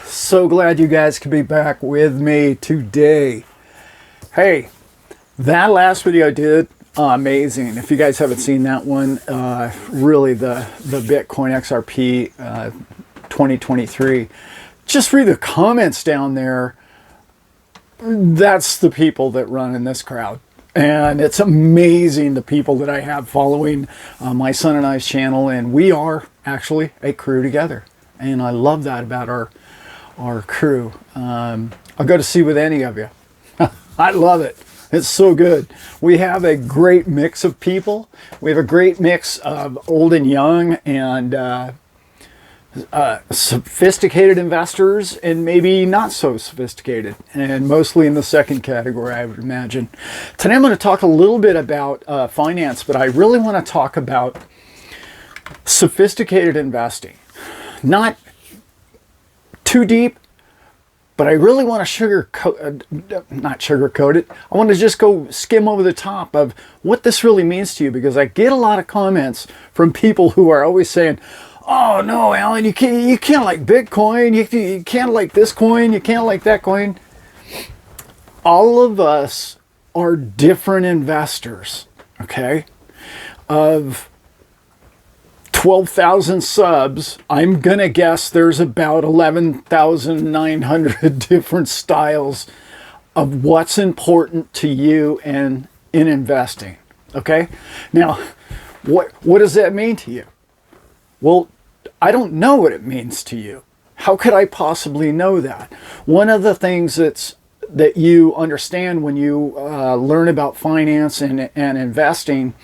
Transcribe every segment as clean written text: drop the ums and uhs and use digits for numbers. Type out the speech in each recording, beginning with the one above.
So glad you guys could be back with me today. Hey, that last video I did, amazing. If you guys haven't seen that one, really the Bitcoin XRP 2023, just read the comments down there. That's the people that run in this crowd. And it's amazing the people that I have following my son and I's channel, and we are actually a crew together. And I love that about our crew. I'll go to sea with any of you. I love it. It's so good. We have a great mix of people. We have a great mix of old and young, and sophisticated investors and maybe not so sophisticated, and mostly in the second category, I would imagine. Today I'm going to talk a little bit about finance, but I really want to talk about sophisticated investing. Not too deep, but I really want to not sugarcoat it. I want to just go skim over the top of what this really means to you, because I get a lot of comments from people who are always saying, "Oh no, Alan, you can't like Bitcoin, you can't like this coin, you can't like that coin." All of us are different investors, okay? Of 12,000 subs, I'm gonna guess there's about 11,900 different styles of what's important to you and in investing. Okay, now what does that mean to you? Well, I don't know what it means to you. How could I possibly know that? One of the things that you understand when you learn about finance and investing,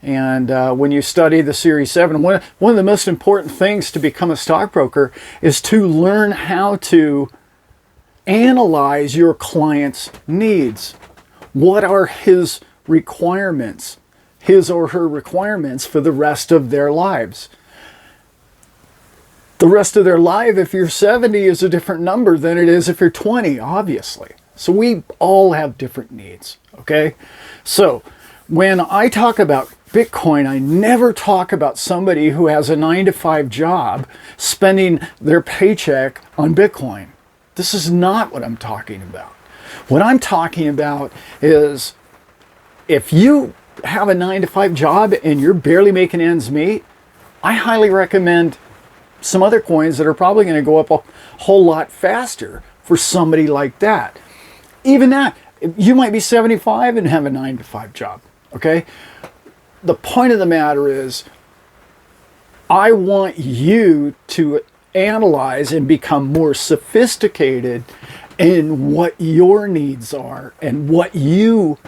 and when you study the Series 7, one of the most important things to become a stockbroker is to learn how to analyze your client's needs. What are his requirements, his or her requirements for the rest of their lives? The rest of their life, if you're 70, is a different number than it is if you're 20, obviously. So we all have different needs, okay? So when I talk about Bitcoin, I never talk about somebody who has a 9-to-5 job spending their paycheck on Bitcoin. This is not what I'm talking about. What I'm talking about is if you have a 9-to-5 job and you're barely making ends meet, I highly recommend some other coins that are probably going to go up a whole lot faster for somebody like that. Even that, you might be 75 and have a 9-to-5 job, okay? The point of the matter is, I want you to analyze and become more sophisticated in what your needs are and what you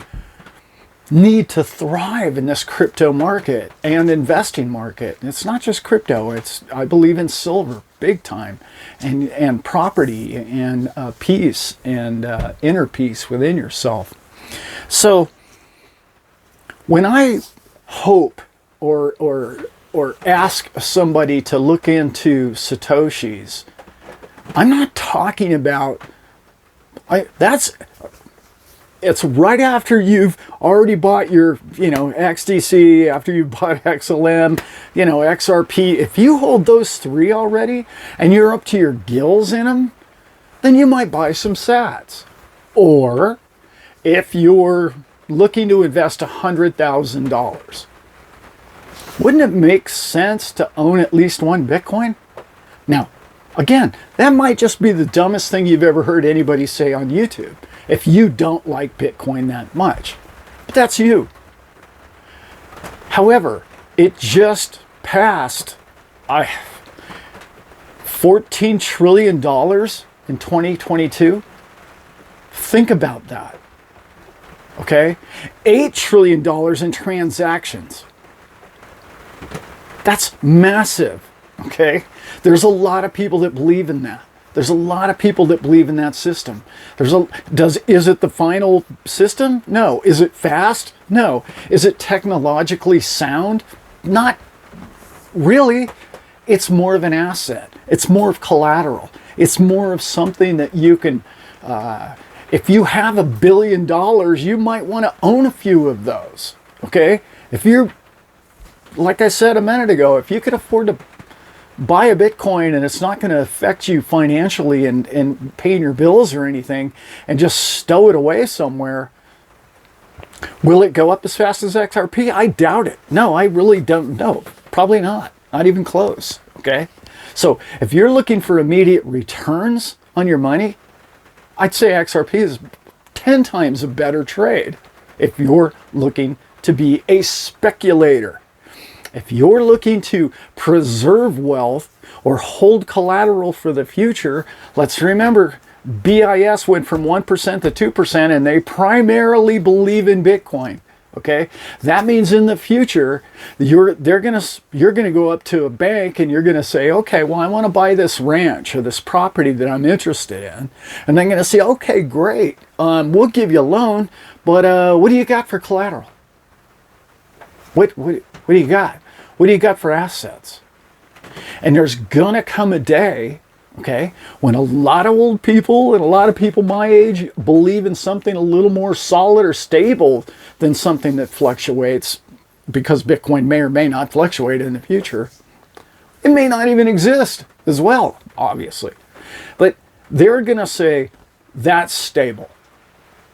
need to thrive in this crypto market and investing market. It's not just crypto. I believe in silver big time, and property, and peace, and inner peace within yourself. So when I hope or ask somebody to look into Satoshis, I'm not talking about it's right after you've already bought your XDC, after you bought XLM, XRP. If you hold those three already and you're up to your gills in them, then you might buy some sats. Or if you're looking to invest $100,000, wouldn't it make sense to own at least one Bitcoin? Now, again, that might just be the dumbest thing you've ever heard anybody say on YouTube, if you don't like Bitcoin that much. But that's you. However, it just passed $14 trillion in 2022. Think about that. Okay? $8 trillion in transactions. That's massive. Okay? There's a lot of people that believe in that. There's a lot of people that believe in that system. Is it the final system? No. Is it fast? No. Is it technologically sound? Not really. It's more of an asset. It's more of collateral. It's more of something that you can, if you have $1 billion, you might want to own a few of those. Okay? If you're, like I said a minute ago, if you could afford to buy a Bitcoin and it's not going to affect you financially and paying your bills or anything, and just stow it away somewhere, will it go up as fast as XRP? I doubt it. No, I really don't know. Probably not. Not even close. Okay? So if you're looking for immediate returns on your money, I'd say XRP is 10 times a better trade if you're looking to be a speculator. If you're looking to preserve wealth or hold collateral for the future, let's remember BIS went from 1% to 2%, and they primarily believe in Bitcoin. Okay, that means in the future you're gonna go up to a bank and you're gonna say, okay, well, I want to buy this ranch or this property that I'm interested in, and they're gonna say, okay, great, we'll give you a loan, but what do you got for collateral? What do you got? What do you got for assets? And there's gonna come a day, okay, when a lot of old people and a lot of people my age believe in something a little more solid or stable than something that fluctuates, because Bitcoin may or may not fluctuate in the future. It may not even exist as well, obviously. But they're going to say, that's stable.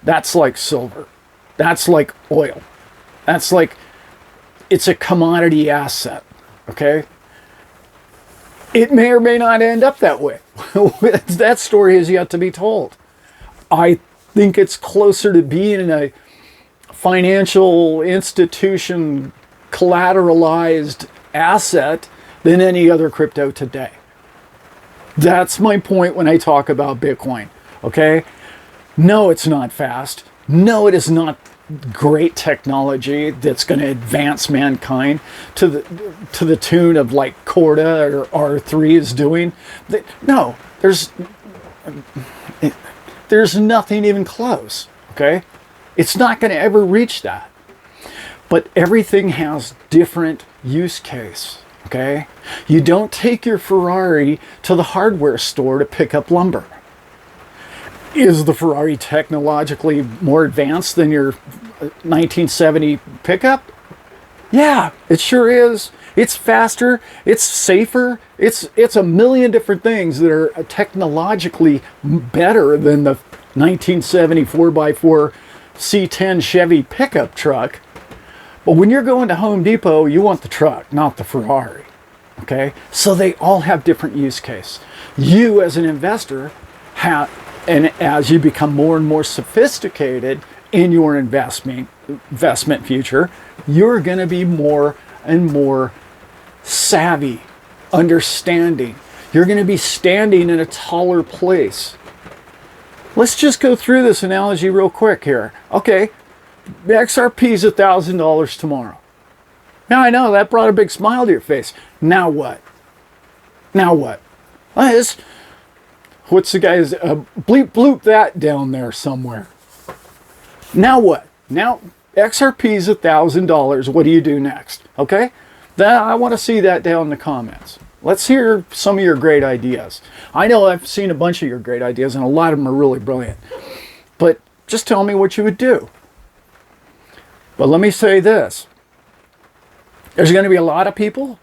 That's like silver. That's like oil. That's like, it's a commodity asset, okay? It may or may not end up that way. That story is yet to be told. I think it's closer to being a financial institution collateralized asset than any other crypto today. That's my point when I talk about Bitcoin, okay? No, it's not fast. No, it is not great technology that's going to advance mankind to the tune of like Corda or R3 is doing. No, there's nothing even close, okay? It's not going to ever reach that. But everything has different use case, okay? You don't take your Ferrari to the hardware store to pick up lumber. Is the Ferrari technologically more advanced than your 1970 pickup? Yeah, it sure is. It's faster, it's safer, it's a million different things that are technologically better than the 1970 4x4 C10 Chevy pickup truck. But when you're going to Home Depot, you want the truck, not the Ferrari. Okay? So they all have different use case. You as an investor have, and as you become more and more sophisticated in your investment future, you're going to be more and more savvy, understanding. You're going to be standing in a taller place. Let's just go through this analogy real quick here. Okay, the XRP is $1,000 tomorrow. Now I know that brought a big smile to your face. Now what? Now what? What's the guy's bleep bloop that down there somewhere? Now what? Now XRP is $1,000. What do you do next? Okay, I want to see that down in the comments. Let's hear some of your great ideas. I know I've seen a bunch of your great ideas, and a lot of them are really brilliant. But just tell me what you would do. But let me say this. There's going to be a lot of people,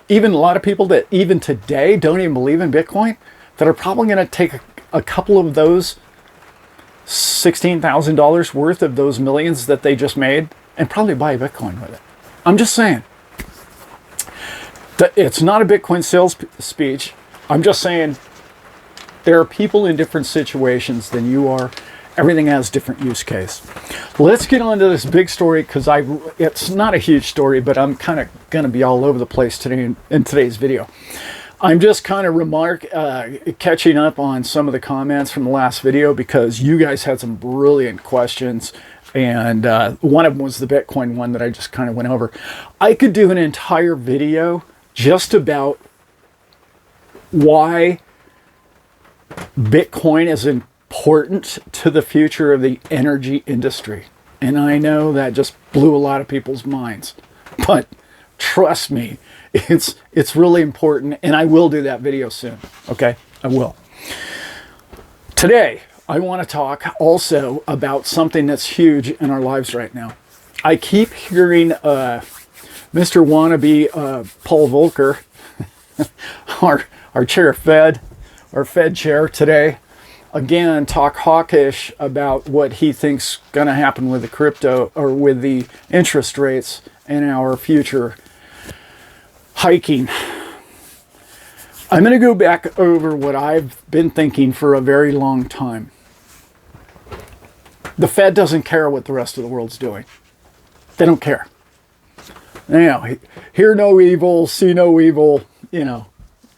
even a lot of people that even today don't even believe in Bitcoin, that are probably going to take a couple of those $16,000 worth of those millions that they just made and probably buy a Bitcoin with it. I'm just saying. It's not a Bitcoin sales speech. I'm just saying there are people in different situations than you are. Everything has different use case. Let's get on to this big story, because it's not a huge story, but I'm kind of going to be all over the place today in today's video. I'm just kind of catching up on some of the comments from the last video, because you guys had some brilliant questions. And one of them was the Bitcoin one that I just kind of went over. I could do an entire video just about why Bitcoin is important to the future of the energy industry. And I know that just blew a lot of people's minds. But trust me, it's really important, and I will do that video soon. Okay? I will. Today, I want to talk also about something that's huge in our lives right now. I keep hearing Mr. Wannabe Paul Volcker our chair Fed, our Fed chair today, again, talk hawkish about what he thinks going to happen with the crypto or with the interest rates and our future hiking. I'm going to go back over what I've been thinking for a very long time. The Fed doesn't care what the rest of the world's doing. They don't care. Now, hear no evil, see no evil, they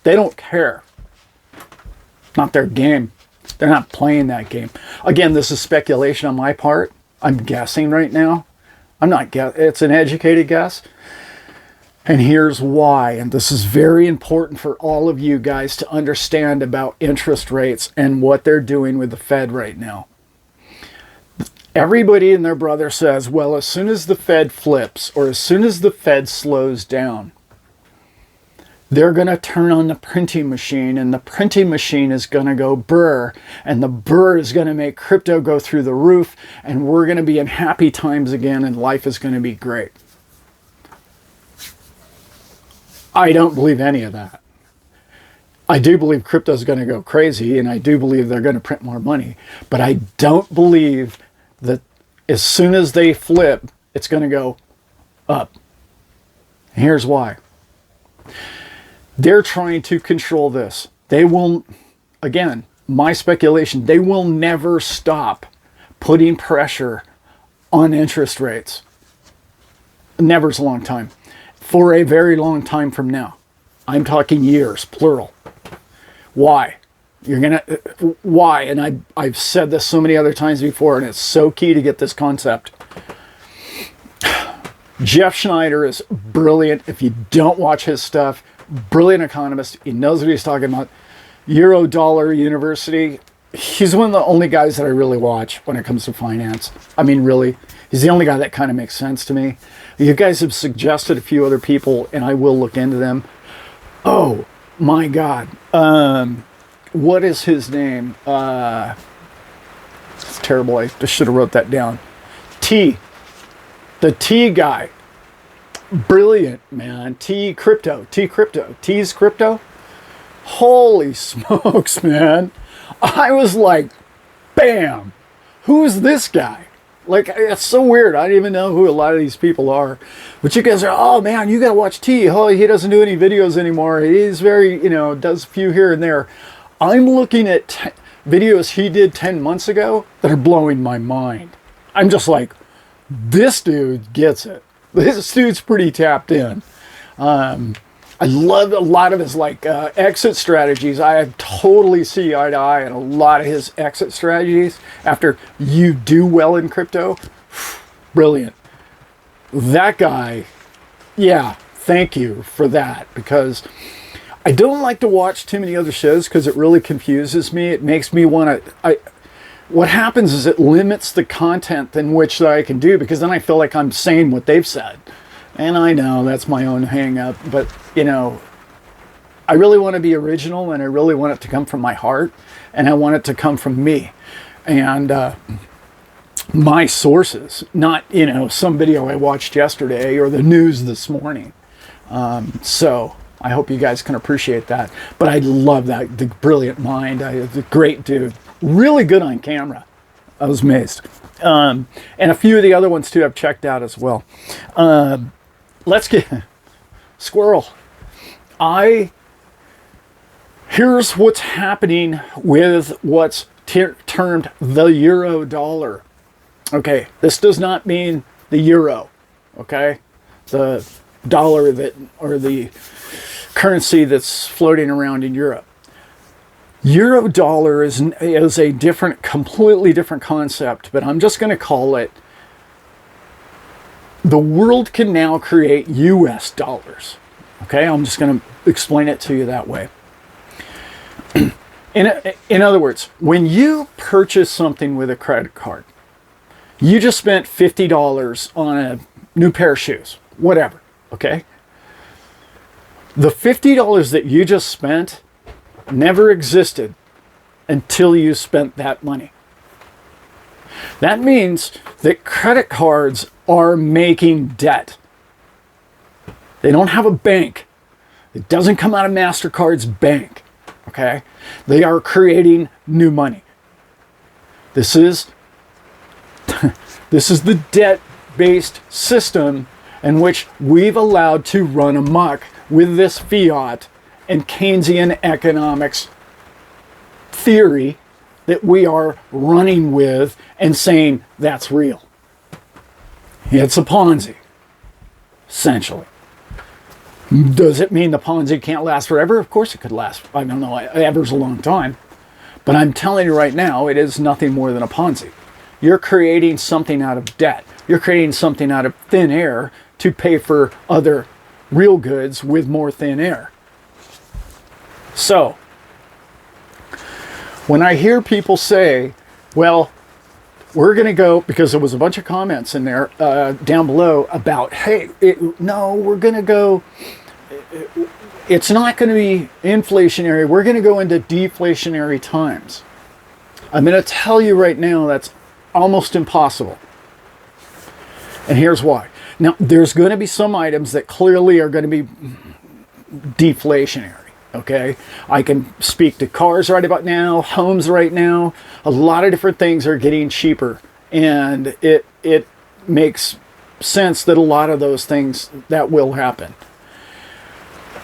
don't care. Not their game. They're not playing that game. Again, this is speculation on my part. I'm guessing right now. I'm not guessing. It's an educated guess. And here's why. And this is very important for all of you guys to understand about interest rates and what they're doing with the Fed right now. Everybody and their brother says, well, as soon as the Fed flips or as soon as the Fed slows down, they're going to turn on the printing machine and the printing machine is going to go brr, and the brr is going to make crypto go through the roof, and we're going to be in happy times again and life is going to be great. I don't believe any of that. I do believe crypto is going to go crazy, and I do believe they're going to print more money, but I don't believe that as soon as they flip, it's going to go up. Here's why. They're trying to control this. They will, again, my speculation, they will never stop putting pressure on interest rates. Never's a long time. For a very long time from now. I'm talking years, plural. Why? Why? And I've said this so many other times before, and it's so key to get this concept. Jeff Schneider is brilliant. If you don't watch his stuff, brilliant economist. He knows what he's talking about. Euro Dollar University. He's one of the only guys that I really watch when it comes to finance. I mean, really. He's the only guy that kind of makes sense to me. You guys have suggested a few other people, and I will look into them. Oh, my God. What is his name? It's terrible. I just should have wrote that down. The T guy. Brilliant, man. T's crypto. Holy smokes, man. I was like, bam. Who's this guy? Like, it's so weird. I don't even know who a lot of these people are. But you guys are, oh man, you got to watch T. Oh, he doesn't do any videos anymore. He's very, does a few here and there. I'm looking at videos he did 10 months ago that are blowing my mind. I'm just like, this dude gets it. This dude's pretty tapped in. I love a lot of his exit strategies. I totally see eye to eye on a lot of his exit strategies. After you do well in crypto, brilliant. That guy, yeah, thank you for that, because I don't like to watch too many other shows because it really confuses me. It makes me want to... What happens is it limits the content in which I can do, because then I feel like I'm saying what they've said. And I know that's my own hang up, but I really want to be original, and I really want it to come from my heart, and I want it to come from me and my sources, not some video I watched yesterday or the news this morning. So I hope you guys can appreciate that. But I love that, the brilliant mind, the great dude. Really good on camera. I was amazed. And a few of the other ones too I've checked out as well. Let's get squirrel. Here's what's happening with what's termed the euro dollar. Okay, this does not mean the euro. Okay, the dollar or the currency that's floating around in Europe. Euro dollar is a completely different concept, but I'm just going to call it, the world can now create US dollars. Okay, I'm just going to explain it to you that way. In other words, when you purchase something with a credit card, you just spent $50 on a new pair of shoes, whatever, okay? The $50 that you just spent never existed until you spent that money. That means that credit cards are making debt. They don't have a bank. It doesn't come out of MasterCard's bank, okay? They are creating new money. This is the debt-based system in which we've allowed to run amok with this fiat and Keynesian economics theory that we are running with and saying that's real. It's a Ponzi, essentially. Does it mean the Ponzi can't last forever? Of course it could last. I don't know, ever's a long time. But I'm telling you right now, it is nothing more than a Ponzi. You're creating something out of debt. You're creating something out of thin air to pay for other real goods with more thin air. So, when I hear people say, well, we're going to go, because there was a bunch of comments in there down below about, hey, no, we're going to go, it's not going to be inflationary. We're going to go into deflationary times. I'm going to tell you right now that's almost impossible. And here's why. Now, there's going to be some items that clearly are going to be deflationary. Okay, I can speak to cars right about now, homes right now. A lot of different things are getting cheaper, and it makes sense that a lot of those things that will happen.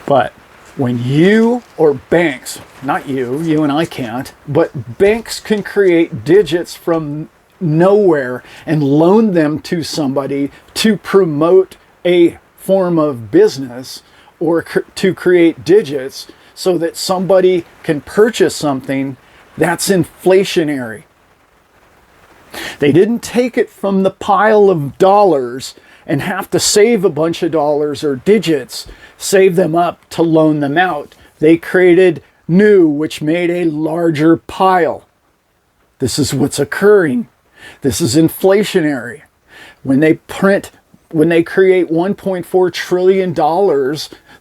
But when you or banks, not you and I can't, but banks can create digits from nowhere and loan them to somebody to promote a form of business, or to create digits so that somebody can purchase something, that's inflationary. They didn't take it from the pile of dollars and have to save a bunch of dollars or digits, save them up to loan them out. They created new, which made a larger pile. This is what's occurring. This is inflationary. When they create $1.4 trillion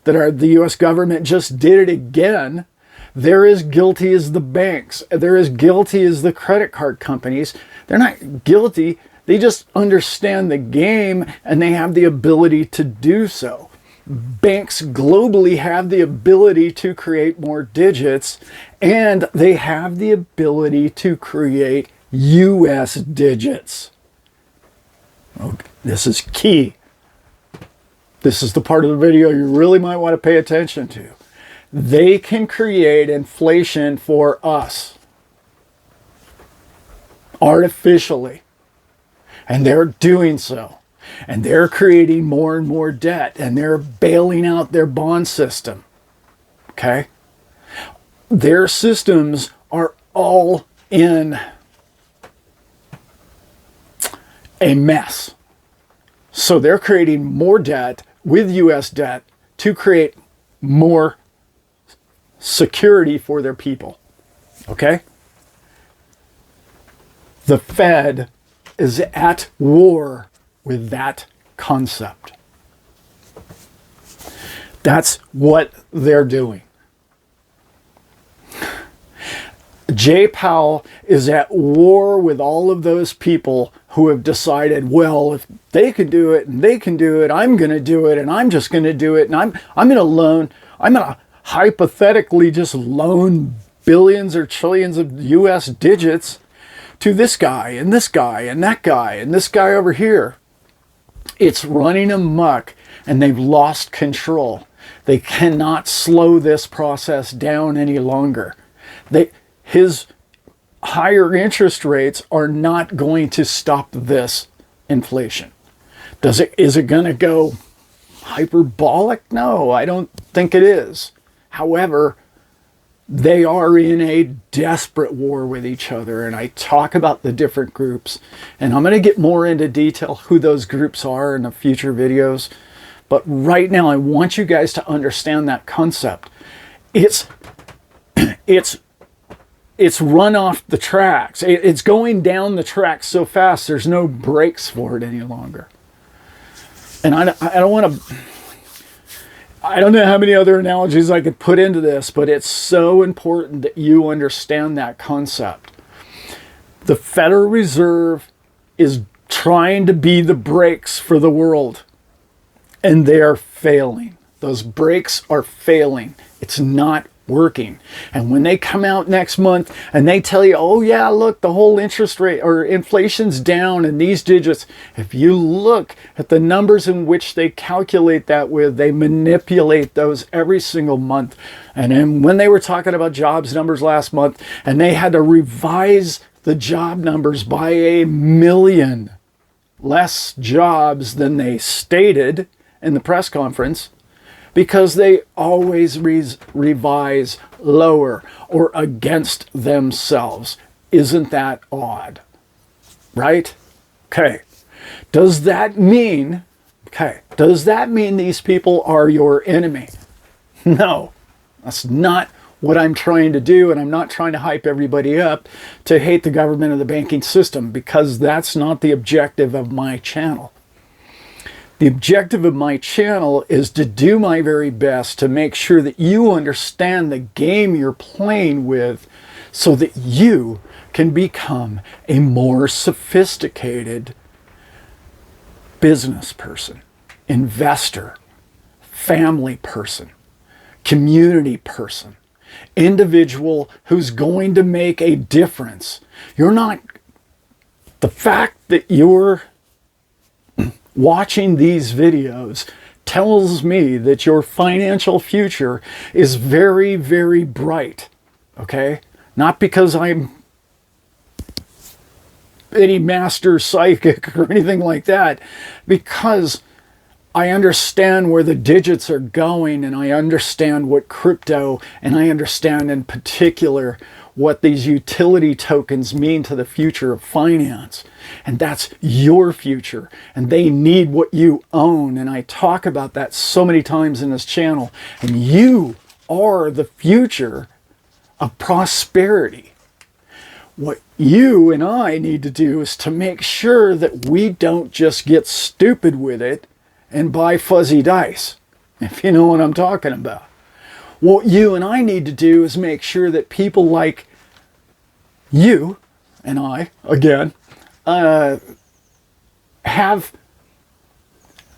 that the U.S. government just did it again, they're as guilty as the banks. They're as guilty as the credit card companies. They're not guilty. They just understand the game and they have the ability to do so. Banks globally have the ability to create more digits, and they have the ability to create U.S. digits. Okay, this is key. This is the part of the video you really might want to pay attention to. They can create inflation for us artificially. And they're doing so. And they're creating more and more debt. And they're bailing out their bond system. Okay? Their systems are all in a mess. So they're creating more debt with U.S. debt to create more security for their people. Okay? The Fed is at war with that concept. That's what they're doing. Jay Powell is at war with all of those people who have decided, well, if they can do it and they can do it, I'm going to do it, and I'm just going to do it, and I'm going to hypothetically just loan billions or trillions of US digits to this guy and this guy and that guy and this guy over here. It's running amok, and they've lost control. They cannot slow this process down any longer. His higher interest rates are not going to stop this inflation. Is it going to go hyperbolic? No, I don't think it is. However, they are in a desperate war with each other, and I talk about the different groups, and I'm going to get more into detail who those groups are in the future videos. But right now, I want you guys to understand that concept. It's run off the tracks. It's going down the tracks so fast, there's no brakes for it any longer. And I don't know how many other analogies I could put into this, but it's so important that you understand that concept. The Federal Reserve is trying to be the brakes for the world, and they're failing. Those brakes are failing. It's not working. And when they come out next month and they tell you, oh yeah, look, the whole interest rate or inflation's down in these digits, if you look at the numbers in which they calculate that with, they manipulate those every single month. And then when they were talking about jobs numbers last month and they had to revise the job numbers by 1 million less jobs than they stated in the press conference, because they always revise lower or against themselves. Isn't that odd? Right? Okay. Does that mean these people are your enemy? No, that's not what I'm trying to do, and I'm not trying to hype everybody up to hate the government or the banking system, because that's not the objective of my channel. The objective of my channel is to do my very best to make sure that you understand the game you're playing with so that you can become a more sophisticated business person, investor, family person, community person, individual who's going to make a difference. The fact that you're watching these videos tells me that your financial future is very, very bright. Okay? Not because I'm any master psychic or anything like that, because I understand where the digits are going, and I understand what crypto, and I understand in particular what these utility tokens mean to the future of finance. And that's your future, and they need what you own. And I talk about that so many times in this channel. And you are the future of prosperity. What you and I need to do is to make sure that we don't just get stupid with it and buy fuzzy dice, if you know what I'm talking about. What you and I need to do is make sure that people like you and I, again, have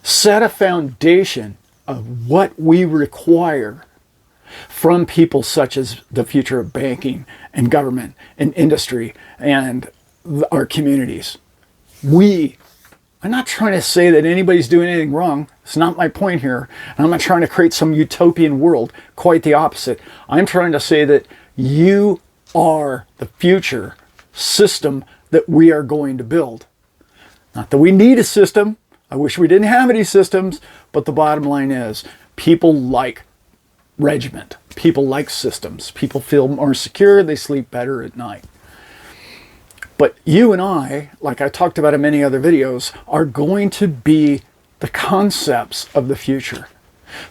set a foundation of what we require from people such as the future of banking and government and industry and our communities. I'm not trying to say that anybody's doing anything wrong. It's not my point here. And I'm not trying to create some utopian world. Quite the opposite. I'm trying to say that you are the future system that we are going to build. Not that we need a system. I wish we didn't have any systems. But the bottom line is, people like regiment. People like systems. People feel more secure. They sleep better at night. But you and I, like I talked about in many other videos, are going to be the concepts of the future.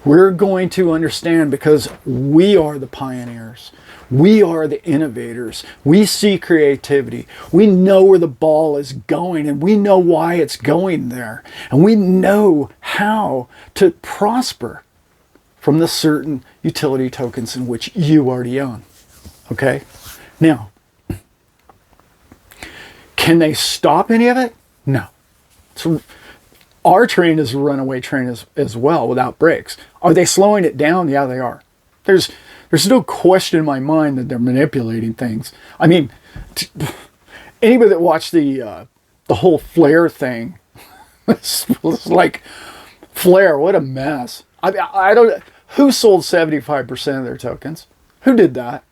We're going to understand, because we are the pioneers. We are the innovators. We see creativity. We know where the ball is going, and we know why it's going there. And we know how to prosper from the certain utility tokens in which you already own. Okay? Now, can they stop any of it? No. So our train is a runaway train as well, without brakes. Are they slowing it down? Yeah, they are. There's no question in my mind that they're manipulating things. I mean, anybody that watched the whole Flare thing, it's like, Flare, what a mess. I don't. Who sold 75% of their tokens? Who did that?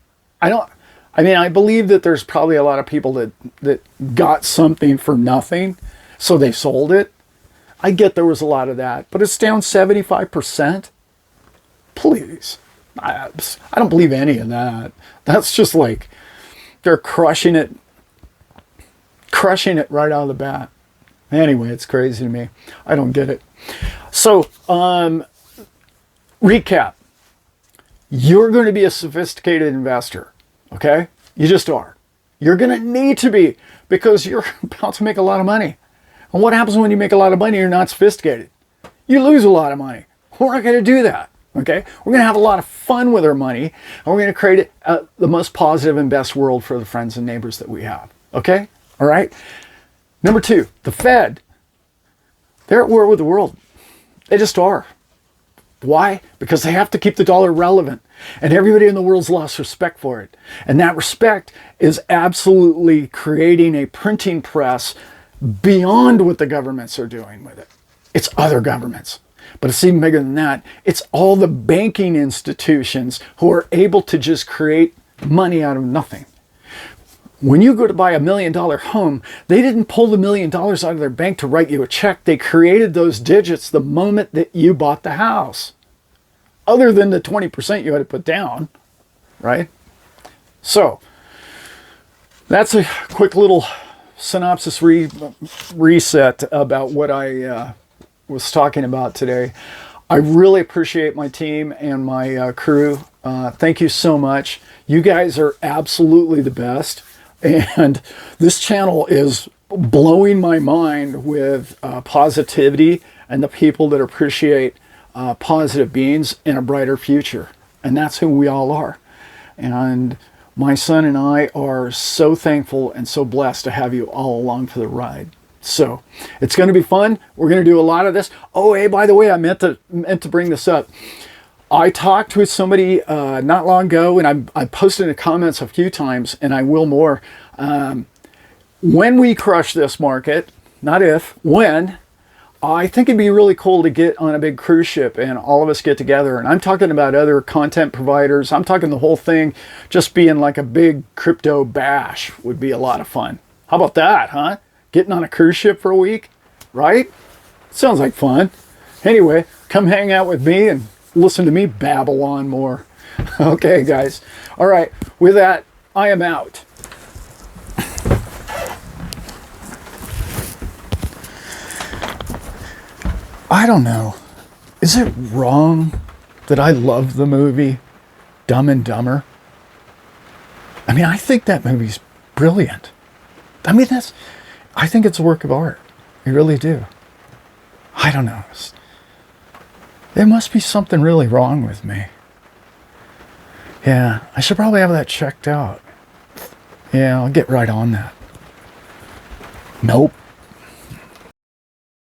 I believe that there's probably a lot of people that got something for nothing, so they sold it. I get there was a lot of that, but it's down 75%. Please. I don't believe any of that. That's just like, they're crushing it right out of the bat. Anyway, it's crazy to me. I don't get it. So, recap. You're going to be a sophisticated investor. Okay? You just are. You're going to need to be, because you're about to make a lot of money. And what happens when you make a lot of money and you're not sophisticated? You lose a lot of money. We're not going to do that. Okay? We're going to have a lot of fun with our money, and we're going to create the most positive and best world for the friends and neighbors that we have. Okay? All right? Number 2, the Fed. They're at war with the world. They just are. Why? Because they have to keep the dollar relevant. And everybody in the world's lost respect for it. And that respect is absolutely creating a printing press beyond what the governments are doing with it. It's other governments. But it's even bigger than that. It's all the banking institutions who are able to just create money out of nothing. When you go to buy $1 million home, they didn't pull the $1 million out of their bank to write you a check. They created those digits the moment that you bought the house. Other than the 20% you had to put down, right? So, that's a quick little synopsis reset about what I was talking about today. I really appreciate my team and my crew. Thank you so much. You guys are absolutely the best. And this channel is blowing my mind with positivity and the people that appreciate positive beings in a brighter future. And that's who we all are. And my son and I are so thankful and so blessed to have you all along for the ride. So it's going to be fun. We're going to do a lot of this. Oh, hey, by the way, I meant to bring this up. I talked with somebody not long ago, and I posted in the comments a few times, and I will more. When we crush this market, not if, when, I think it'd be really cool to get on a big cruise ship and all of us get together. And I'm talking about other content providers. I'm talking the whole thing just being like a big crypto bash would be a lot of fun. How about that, huh? Getting on a cruise ship for a week, right? Sounds like fun. Anyway, come hang out with me and listen to me babble on more. Okay, guys. All right. With that, I am out. I don't know. Is it wrong that I love the movie Dumb and Dumber? I mean, I think that movie's brilliant. I think it's a work of art. I really do. I don't know. There must be something really wrong with me. Yeah, I should probably have that checked out. Yeah, I'll get right on that. Nope.